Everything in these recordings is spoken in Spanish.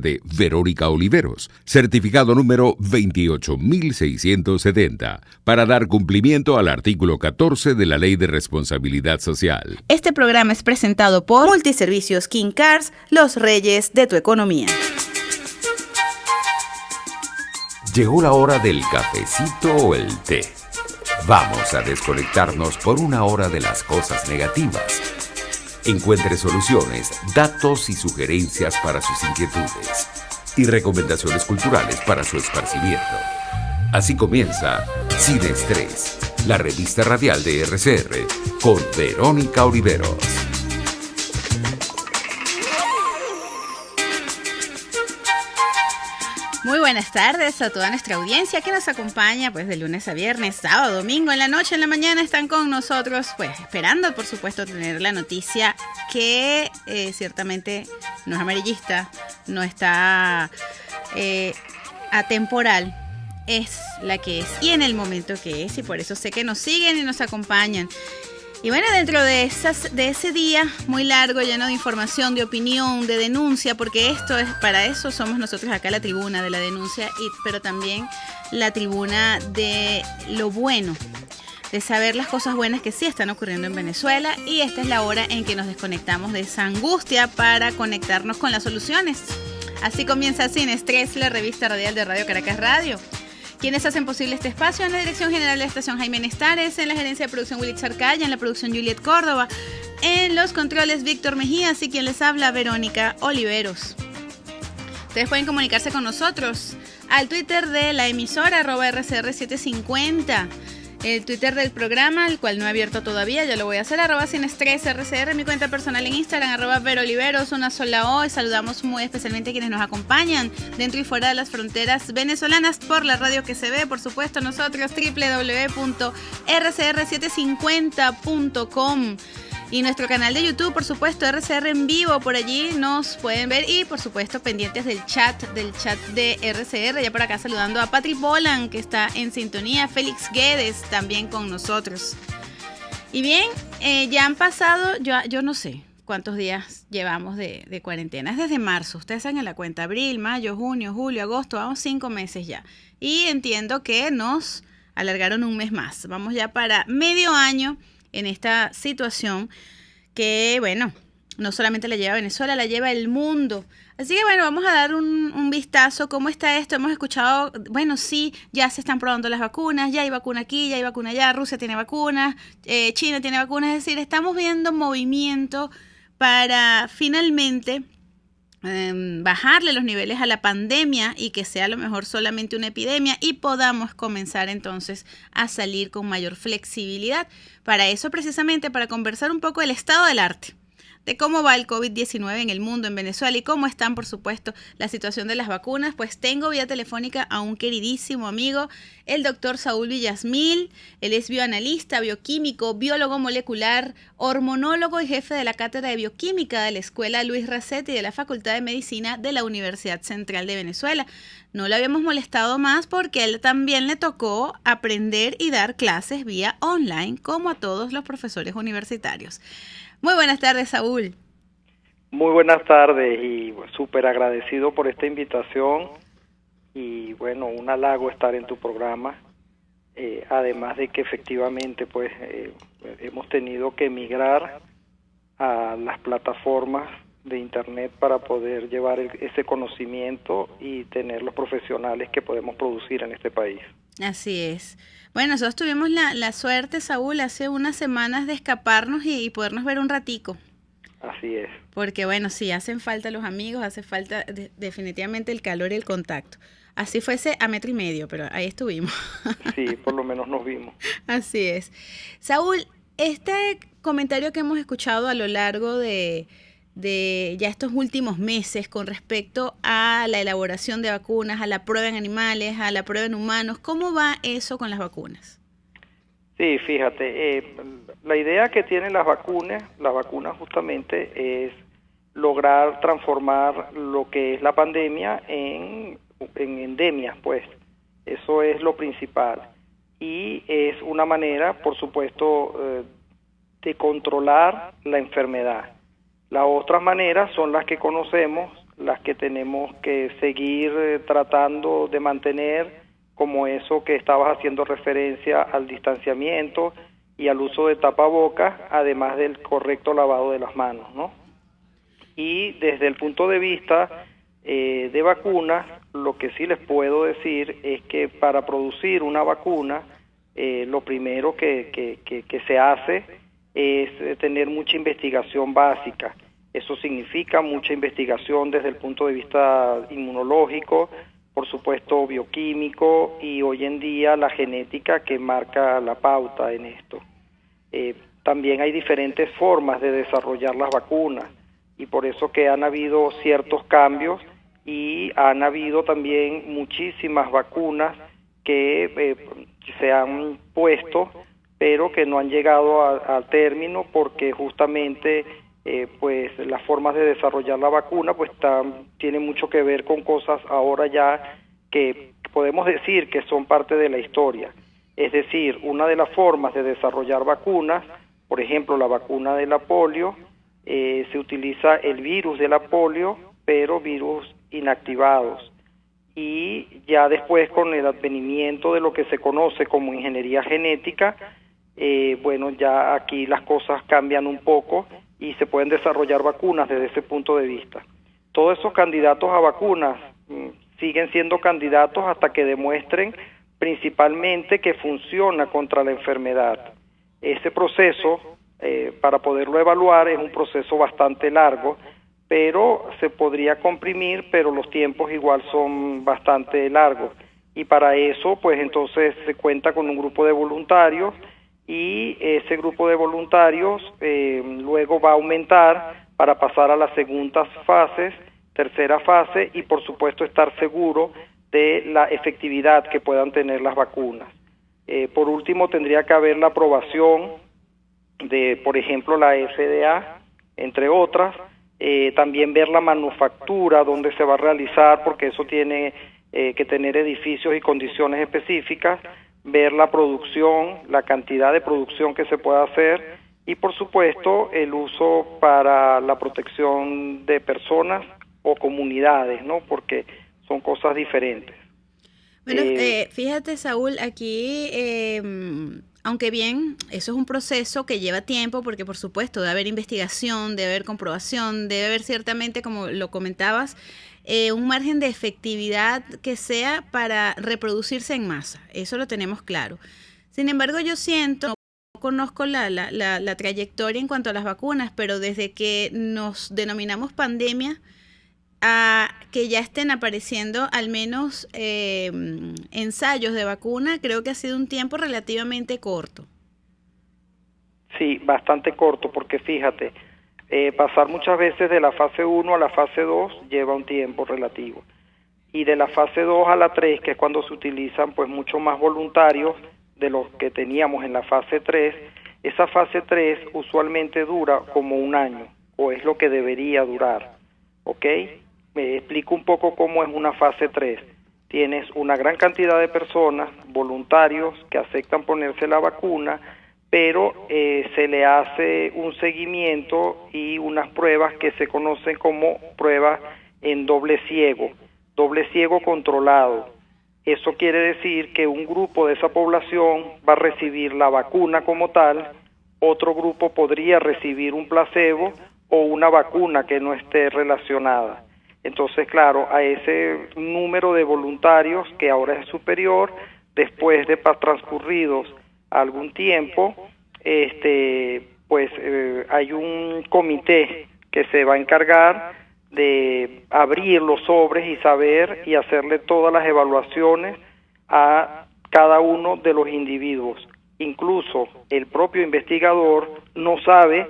de Verónica Oliveros, certificado número 28670, para dar cumplimiento al artículo 14 de la Ley de Responsabilidad Social. Este programa es presentado por Multiservicios King Cars, los reyes de tu economía. Llegó la hora del cafecito o el té. Vamos a desconectarnos por una hora de las cosas negativas. Encuentre soluciones, datos y sugerencias para sus inquietudes y recomendaciones culturales para su esparcimiento. Así comienza Sin Estrés, la revista radial de RCR con Verónica Oliveros. Muy buenas tardes a toda nuestra audiencia que nos acompaña pues de lunes a viernes, sábado, domingo, en la noche, en la mañana están con nosotros pues esperando por supuesto tener la noticia que ciertamente no es amarillista, no está atemporal, es la que es y en el momento que es, y por eso sé que nos siguen y nos acompañan. Y bueno, dentro de ese día muy largo, lleno de información, de opinión, de denuncia, porque esto es para eso somos nosotros acá, la tribuna de la denuncia, pero también la tribuna de lo bueno, de saber las cosas buenas que sí están ocurriendo en Venezuela, y esta es la hora en que nos desconectamos de esa angustia para conectarnos con las soluciones. Así comienza Sin Estrés, la revista radial de Radio Caracas Radio. Quienes hacen posible este espacio: en la dirección general de la estación Jaime Nestares, en la gerencia de producción Willy Arcaya, en la producción Juliet Córdoba, en los controles Víctor Mejías y quien les habla Verónica Oliveros. Ustedes pueden comunicarse con nosotros al Twitter de la emisora @RCR750, el Twitter del programa, el cual no he abierto todavía, ya lo voy a hacer, @SinEstrésRCR, mi cuenta personal en Instagram, @VeroOliveros, una sola O. Y saludamos muy especialmente a quienes nos acompañan dentro y fuera de las fronteras venezolanas por la radio que se ve, por supuesto, nosotros, www.rcr750.com. Y nuestro canal de YouTube, por supuesto, RCR en vivo, por allí nos pueden ver. Y por supuesto, pendientes del chat de RCR. Ya por acá saludando a Patrick Bolan, que está en sintonía. Félix Guedes también con nosotros. Y bien, ya han pasado, yo no sé cuántos días llevamos de cuarentena. Es desde marzo, ustedes saben la cuenta. Abril, mayo, junio, julio, agosto, vamos 5 meses ya. Y entiendo que nos alargaron un mes más. Vamos ya para medio año en esta situación que, bueno, no solamente la lleva Venezuela, la lleva el mundo. Así que, bueno, vamos a dar un vistazo. ¿Cómo está esto? Hemos escuchado, bueno, sí, ya se están probando las vacunas, ya hay vacuna aquí, ya hay vacuna allá, Rusia tiene vacunas, China tiene vacunas. Es decir, estamos viendo movimiento para finalmente bajarle los niveles a la pandemia y que sea a lo mejor solamente una epidemia y podamos comenzar entonces a salir con mayor flexibilidad. Para eso precisamente, para conversar un poco del estado del arte, de cómo va el COVID-19 en el mundo, en Venezuela, y cómo están, por supuesto, la situación de las vacunas, pues tengo vía telefónica a un queridísimo amigo, el doctor Saúl Villasmil. Él es bioanalista, bioquímico, biólogo molecular, hormonólogo y jefe de la Cátedra de Bioquímica de la Escuela Luis Racetti de la Facultad de Medicina de la Universidad Central de Venezuela. No le habíamos molestado más porque a él también le tocó aprender y dar clases vía online, como a todos los profesores universitarios. Muy buenas tardes, Saúl. Muy buenas tardes y súper agradecido por esta invitación y bueno, un halago estar en tu programa, además de que efectivamente pues hemos tenido que migrar a las plataformas de internet para poder llevar ese conocimiento y tener los profesionales que podemos producir en este país. Así es. Bueno, nosotros tuvimos la suerte, Saúl, hace unas semanas de escaparnos y podernos ver un ratico. Así es. Porque bueno, sí, hacen falta los amigos, hace falta definitivamente el calor y el contacto. Así fuese a 1,5 metros, pero ahí estuvimos. Sí, por lo menos nos vimos. Así es. Saúl, este comentario que hemos escuchado a lo largo de ya estos últimos meses con respecto a la elaboración de vacunas, a la prueba en animales, a la prueba en humanos, ¿cómo va eso con las vacunas? Sí, fíjate, la idea que tienen las vacunas justamente es lograr transformar lo que es la pandemia en endemias, pues. Eso es lo principal. Y es una manera, por supuesto, de controlar la enfermedad. Las otras maneras son las que conocemos las que tenemos que seguir tratando de mantener, como eso que estabas haciendo referencia al distanciamiento y al uso de tapabocas, además del correcto lavado de las manos, ¿no? Y desde el punto de vista de vacunas, lo que sí les puedo decir es que para producir una vacuna, lo primero que se hace es tener mucha investigación básica. Eso significa mucha investigación desde el punto de vista inmunológico, por supuesto bioquímico, y hoy en día la genética que marca la pauta en esto. También hay diferentes formas de desarrollar las vacunas, y por eso que han habido ciertos cambios y han habido también muchísimas vacunas que se han puesto, pero que no han llegado al término porque justamente pues las formas de desarrollar la vacuna pues tienen mucho que ver con cosas ahora ya que podemos decir que son parte de la historia. Es decir, una de las formas de desarrollar vacunas, por ejemplo la vacuna de la polio, se utiliza el virus de la polio, pero virus inactivados. Y ya después, con el advenimiento de lo que se conoce como ingeniería genética, bueno, ya aquí las cosas cambian un poco y se pueden desarrollar vacunas desde ese punto de vista. Todos esos candidatos a vacunas siguen siendo candidatos hasta que demuestren principalmente que funciona contra la enfermedad. Ese proceso, para poderlo evaluar, es un proceso bastante largo, pero se podría comprimir, pero los tiempos igual son bastante largos. Y para eso, pues entonces se cuenta con un grupo de voluntarios, y ese grupo de voluntarios luego va a aumentar para pasar a las segundas fases, tercera fase, y por supuesto estar seguro de la efectividad que puedan tener las vacunas. Por último, tendría que haber la aprobación de, por ejemplo, la FDA, entre otras. También ver la manufactura, donde se va a realizar, porque eso tiene que tener edificios y condiciones específicas, ver la producción, la cantidad de producción que se pueda hacer, y por supuesto el uso para la protección de personas o comunidades, ¿no? Porque son cosas diferentes. Bueno, fíjate, Saúl, aquí, aunque bien, eso es un proceso que lleva tiempo, porque por supuesto debe haber investigación, debe haber comprobación, debe haber ciertamente, como lo comentabas, un margen de efectividad que sea para reproducirse en masa. Eso lo tenemos claro. Sin embargo, yo siento, no conozco la trayectoria en cuanto a las vacunas, pero desde que nos denominamos pandemia, a que ya estén apareciendo al menos ensayos de vacuna, creo que ha sido un tiempo relativamente corto. Sí, bastante corto, porque fíjate, pasar muchas veces de la fase 1 a la fase 2 lleva un tiempo relativo, y de la fase 2 a la 3, que es cuando se utilizan pues mucho más voluntarios de los que teníamos en la fase 3, esa fase 3 usualmente dura como un año, o es lo que debería durar, ¿ok? Me explico un poco cómo es una fase 3. Tienes una gran cantidad de personas, voluntarios, que aceptan ponerse la vacuna, pero se le hace un seguimiento y unas pruebas que se conocen como pruebas en doble ciego controlado. Eso quiere decir que un grupo de esa población va a recibir la vacuna como tal, otro grupo podría recibir un placebo o una vacuna que no esté relacionada. Entonces, claro, a ese número de voluntarios, que ahora es superior, después de transcurridos algún tiempo, hay un comité que se va a encargar de abrir los sobres y saber y hacerle todas las evaluaciones a cada uno de los individuos. Incluso el propio investigador no sabe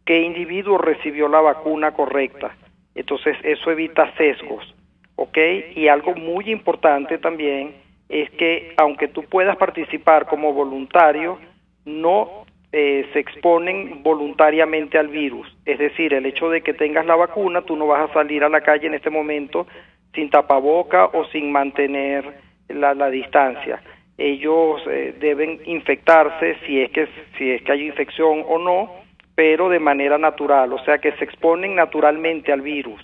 qué individuo recibió la vacuna correcta. Entonces eso evita sesgos, ¿ok? Y algo muy importante también es que aunque tú puedas participar como voluntario, no se exponen voluntariamente al virus. Es decir, el hecho de que tengas la vacuna, tú no vas a salir a la calle en este momento sin tapaboca o sin mantener la distancia. Ellos deben infectarse si es que hay infección o no, pero de manera natural, o sea que se exponen naturalmente al virus.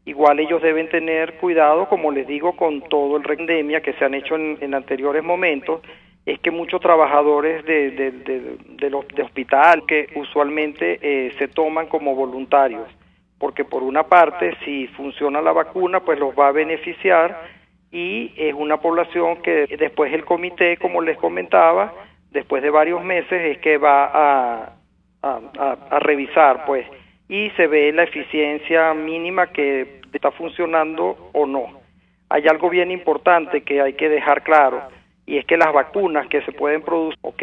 Igual ellos deben tener cuidado, como les digo, con todo el pandemia que se han hecho en anteriores momentos, es que muchos trabajadores de hospital que usualmente se toman como voluntarios, porque por una parte, si funciona la vacuna, pues los va a beneficiar, y es una población que después el comité, como les comentaba, después de varios meses es que va a revisar, pues, y se ve la eficiencia mínima que está funcionando o no. Hay algo bien importante que hay que dejar claro, y es que las vacunas que se pueden producir, ¿ok?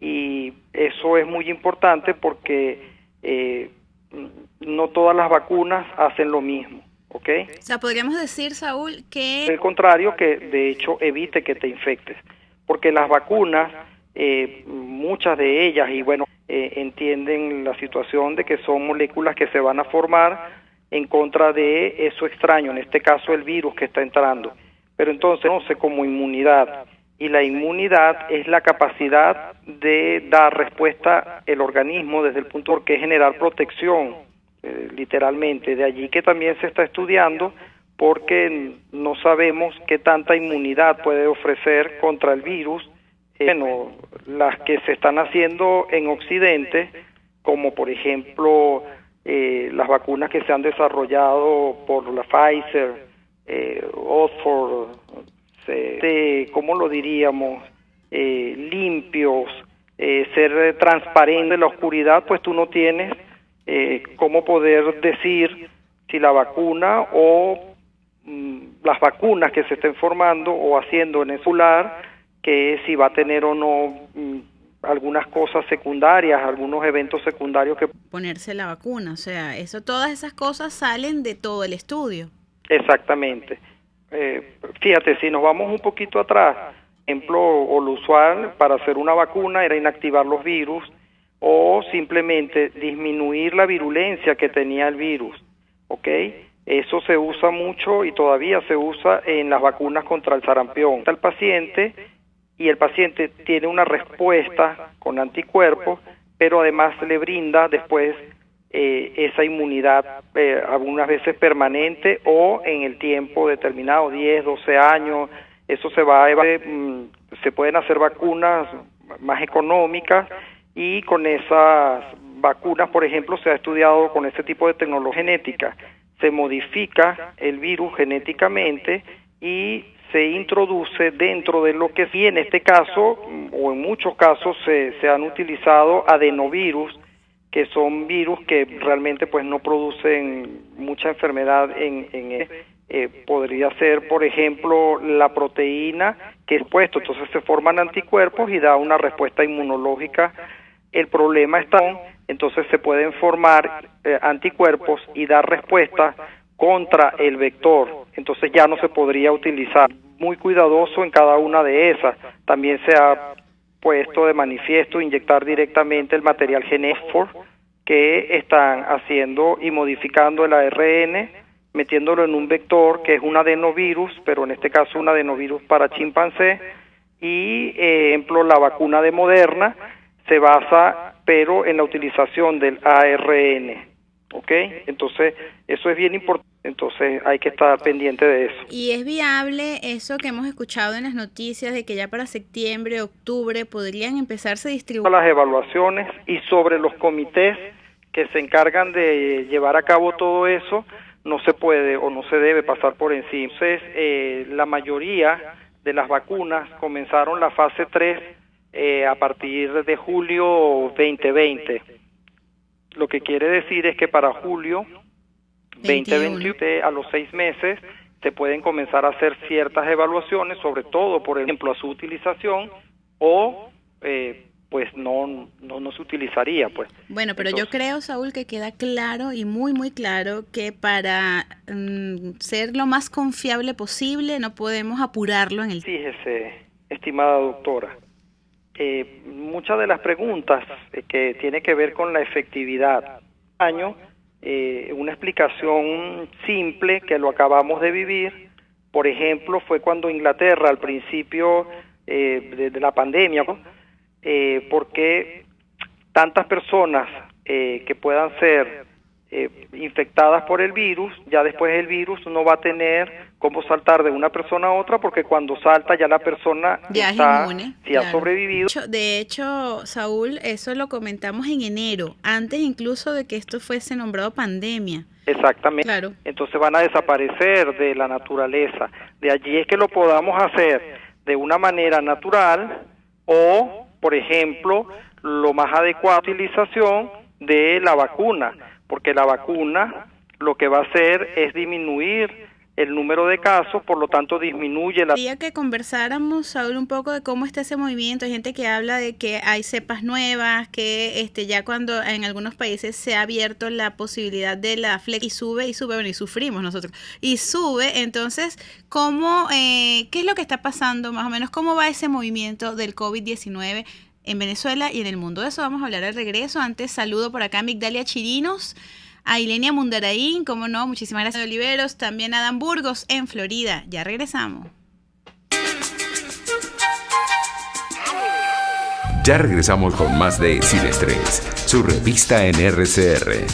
Y eso es muy importante porque no todas las vacunas hacen lo mismo, ¿ok? O sea, podríamos decir, Saúl, que... Al contrario, que de hecho evite que te infectes, porque las vacunas, muchas de ellas, y bueno, entienden la situación de que son moléculas que se van a formar en contra de eso extraño, en este caso el virus que está entrando, pero entonces no sé, como inmunidad, y la inmunidad es la capacidad de dar respuesta el organismo desde el punto que es generar protección, literalmente. De allí que también se está estudiando, porque no sabemos qué tanta inmunidad puede ofrecer contra el virus. Bueno, las que se están haciendo en Occidente, como por ejemplo las vacunas que se han desarrollado por la Pfizer, Oxford, ¿cómo lo diríamos? Limpios, ser transparente en la oscuridad, pues tú no tienes cómo poder decir si la vacuna o las vacunas que se estén formando o haciendo en el celular, que si va a tener o no algunas cosas secundarias, algunos eventos secundarios que... Ponerse la vacuna, o sea, todas esas cosas salen de todo el estudio. Exactamente. Fíjate, si nos vamos un poquito atrás, por ejemplo, o lo usual para hacer una vacuna era inactivar los virus o simplemente disminuir la virulencia que tenía el virus, ¿ok? Eso se usa mucho y todavía se usa en las vacunas contra el sarampión. El paciente, y el paciente tiene una respuesta con anticuerpos, pero además le brinda después esa inmunidad, algunas veces permanente o en el tiempo determinado, 10, 12 años, eso se va a se pueden hacer vacunas más económicas, y con esas vacunas, por ejemplo, se ha estudiado con este tipo de tecnología genética, se modifica el virus genéticamente y se introduce dentro de lo que sí en este caso, o en muchos casos, se han utilizado adenovirus, que son virus que realmente pues no producen mucha enfermedad podría ser, por ejemplo, la proteína que es puesto, entonces se forman anticuerpos y da una respuesta inmunológica. El problema está, entonces se pueden formar anticuerpos y dar respuesta contra el vector, entonces ya no se podría utilizar. Muy cuidadoso en cada una de esas. También se ha puesto de manifiesto inyectar directamente el material genético que están haciendo y modificando el ARN, metiéndolo en un vector que es un adenovirus, pero en este caso un adenovirus para chimpancé, y ejemplo la vacuna de Moderna se basa pero en la utilización del ARN, ¿ok? Entonces eso es bien importante, entonces hay que estar pendiente de eso. ¿Y es viable eso que hemos escuchado en las noticias de que ya para septiembre, octubre podrían empezarse a distribuir las evaluaciones? Y sobre los comités que se encargan de llevar a cabo todo eso, no se puede o no se debe pasar por encima. Entonces, la mayoría de las vacunas comenzaron la fase 3 a partir de julio 2020. Lo que quiere decir es que para julio 2021, a los 6 meses, se pueden comenzar a hacer ciertas evaluaciones, sobre todo, por ejemplo, a su utilización, o pues no se utilizaría, pues. Bueno, pero entonces, yo creo, Saúl, que queda claro y muy, muy claro que para ser lo más confiable posible no podemos apurarlo en el... Fíjese, estimada doctora, muchas de las preguntas que tiene que ver con la efectividad, una explicación simple que lo acabamos de vivir, por ejemplo, fue cuando Inglaterra al principio de la pandemia, ¿no? Porque tantas personas que puedan ser infectadas por el virus, ya después el virus no va a tener cómo saltar de una persona a otra, porque cuando salta ya la persona ya está, es inmune, si claro. ha sobrevivido. De hecho, Saúl, eso lo comentamos en enero, antes incluso de que esto fuese nombrado pandemia. Exactamente. Claro. Entonces van a desaparecer de la naturaleza. De allí es que lo podamos hacer de una manera natural o, por ejemplo, lo más adecuado utilización de la vacuna, porque la vacuna lo que va a hacer es disminuir el número de casos, por lo tanto disminuye la... Quería que conversáramos, Saúl, un poco de cómo está ese movimiento. Hay gente que habla de que hay cepas nuevas, que ya cuando en algunos países se ha abierto la posibilidad de la flex y sube, bueno, y sufrimos nosotros, y sube. Entonces, ¿qué es lo que está pasando más o menos? ¿Cómo va ese movimiento del COVID-19 en Venezuela y en el mundo? De eso vamos a hablar al regreso. Antes, saludo por acá a Migdalia Chirinos, a Ilenia Mundaraín, como no, muchísimas gracias a Oliveros, también a Dan Burgos en Florida. Ya regresamos. Ya regresamos con más de Sin Estrés, su revista en RCR.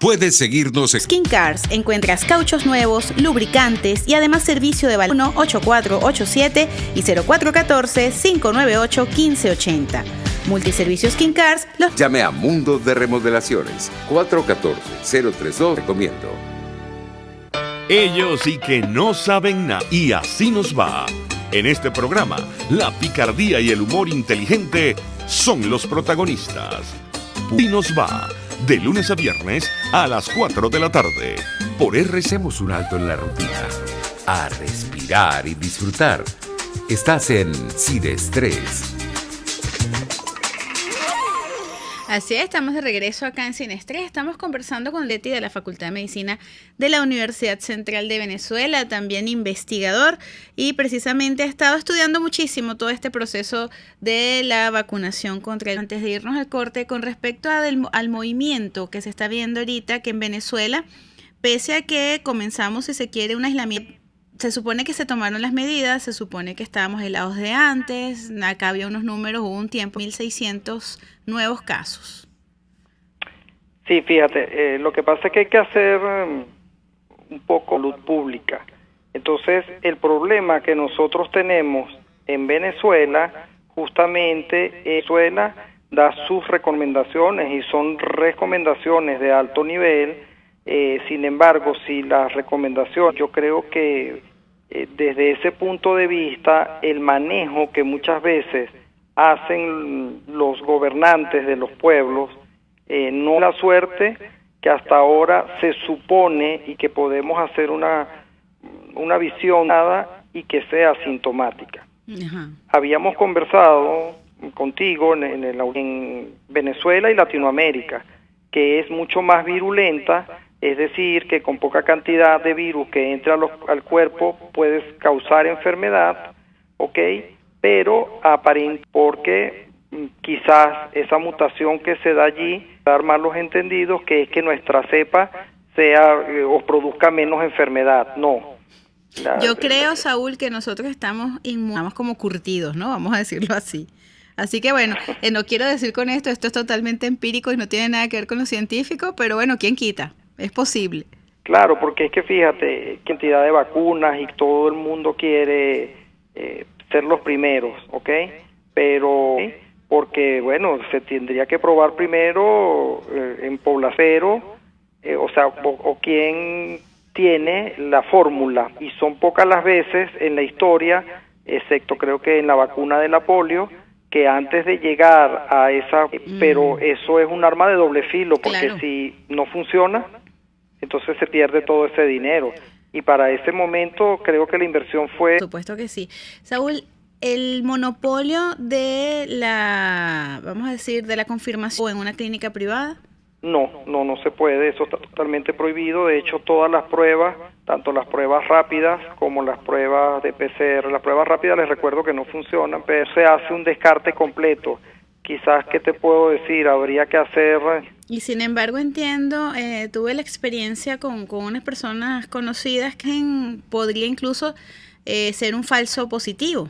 Puedes seguirnos en Skin Cars. Encuentras cauchos nuevos, lubricantes y además servicio de 1-8487 y 0414-598-1580. Multiservicio Skin Cars. Llame a Mundo de Remodelaciones 414-032. Recomiendo. Ellos sí que no saben nada. Y así nos va. En este programa, la picardía y el humor inteligente son los protagonistas. Y nos va. De lunes a viernes a las 4 de la tarde. Por Hacemos un alto en la rutina. A respirar y disfrutar. Estás en Sin Estrés. Así es, estamos de regreso acá en Sin Estrés. Estamos conversando con Leti de la Facultad de Medicina de la Universidad Central de Venezuela, también investigador, y precisamente ha estado estudiando muchísimo todo este proceso de la vacunación contra el... Antes de irnos al corte, con respecto al movimiento que se está viendo ahorita, que en Venezuela, pese a que comenzamos, si se quiere, un aislamiento, se supone que se tomaron las medidas, se supone que estábamos helados de antes, acá había unos números, hubo un tiempo, 1.600 nuevos casos. Sí, fíjate, lo que pasa es que hay que hacer un poco luz pública. Entonces, el problema que nosotros tenemos en Venezuela, justamente Venezuela da sus recomendaciones y son recomendaciones de alto nivel. Sin embargo, si las recomendaciones, yo creo que desde ese punto de vista, el manejo que muchas veces hacen los gobernantes de los pueblos, no la suerte que hasta ahora se supone y que podemos hacer una visión nada y que sea asintomática. Ajá. Habíamos conversado contigo en Venezuela y Latinoamérica, que es mucho más virulenta. Es decir, que con poca cantidad de virus que entra al cuerpo puedes causar enfermedad, ¿ok? Pero aparentemente, porque quizás esa mutación que se da allí, dar malos entendidos, que es que nuestra cepa sea o produzca menos enfermedad. No. Yo creo, Saúl, que nosotros estamos como curtidos, ¿no? Vamos a decirlo así. Así que bueno, no quiero decir con esto es totalmente empírico y no tiene nada que ver con lo científico, pero bueno, ¿quién quita? Es posible. Claro, porque es que fíjate, cantidad de vacunas y todo el mundo quiere ser los primeros, ¿ok? Pero porque, bueno, se tendría que probar primero en población, o quién tiene la fórmula, y son pocas las veces en la historia, excepto creo que en la vacuna de la polio, que antes de llegar a esa, pero eso es un arma de doble filo, porque claro, si no funciona, entonces se pierde todo ese dinero. Y para ese momento creo que la inversión fue... Por supuesto que sí. Saúl, el monopolio de la, vamos a decir, de la confirmación en una clínica privada. No se puede, eso está totalmente prohibido. De hecho, todas las pruebas, tanto las pruebas rápidas como las pruebas de PCR, las pruebas rápidas les recuerdo que no funcionan, pero se hace un descarte completo. Quizás, ¿qué te puedo decir? Habría que hacer... Y sin embargo entiendo, tuve la experiencia con unas personas conocidas que podría incluso ser un falso positivo.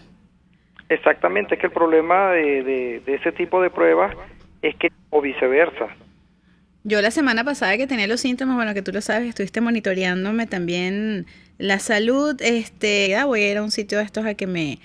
Exactamente, es que el problema de ese tipo de pruebas es que, o viceversa. Yo la semana pasada que tenía los síntomas, bueno, que tú lo sabes, estuviste monitoreándome también la salud, voy a ir a un sitio de estos a que me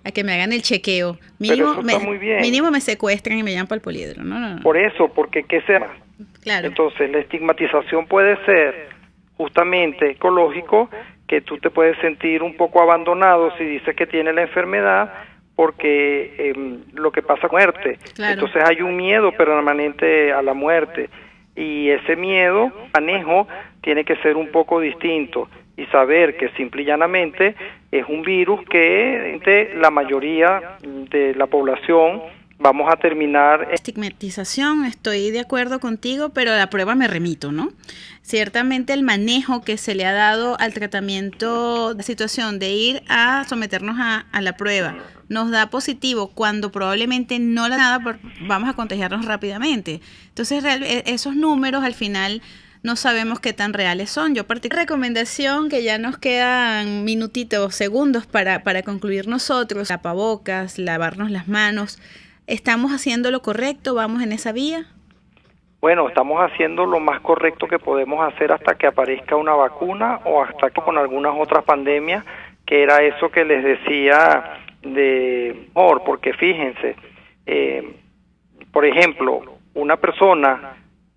hagan el chequeo. Mínimo, Pero eso está muy bien. Mínimo me secuestran y me llaman para el poliedro, ¿no? Por eso, porque ¿qué será? Claro. Entonces, la estigmatización puede ser justamente ecológico, que tú te puedes sentir un poco abandonado si dices que tienes la enfermedad, porque lo que pasa es muerte. Claro. Entonces hay un miedo permanente a la muerte, y ese miedo, manejo, tiene que ser un poco distinto, y saber que simple y llanamente es un virus que la mayoría de la población vamos a terminar. Estigmatización, estoy de acuerdo contigo, pero a la prueba me remito, ¿no? Ciertamente el manejo que se le ha dado al tratamiento de situación de ir a someternos a la prueba nos da positivo cuando probablemente no la nada, vamos a contagiarnos rápidamente. Entonces, esos números al final no sabemos qué tan reales son. Yo recomendación que ya nos quedan minutitos, segundos para concluir nosotros, tapabocas, lavarnos las manos. ¿Estamos haciendo lo correcto? ¿Vamos en esa vía? Bueno, estamos haciendo lo más correcto que podemos hacer hasta que aparezca una vacuna o hasta que con algunas otras pandemias, que era eso que les decía de mejor, porque fíjense, por ejemplo, una persona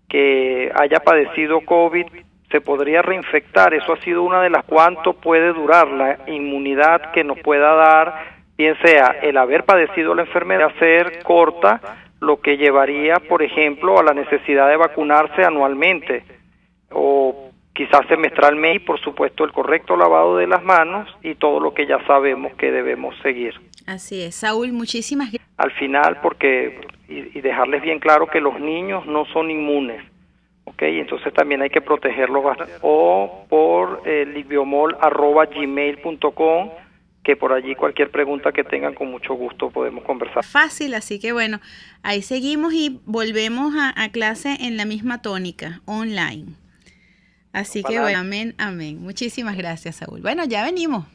que haya padecido COVID se podría reinfectar. Eso ha sido una de las cuanto puede durar la inmunidad que nos pueda dar, bien sea el haber padecido la enfermedad, ser corta, lo que llevaría, por ejemplo, a la necesidad de vacunarse anualmente o quizás semestralmente, y por supuesto el correcto lavado de las manos y todo lo que ya sabemos que debemos seguir. Así es. Saúl, muchísimas gracias. Al final, porque y dejarles bien claro que los niños no son inmunes, ¿ok? Entonces también hay que protegerlos bastante. O por libiomol@gmail.com, que por allí cualquier pregunta que tengan con mucho gusto podemos conversar. Fácil, así que bueno, ahí seguimos y volvemos a clase en la misma tónica, online. Así que bueno, amén, amén. Muchísimas gracias, Saúl. Bueno, ya venimos.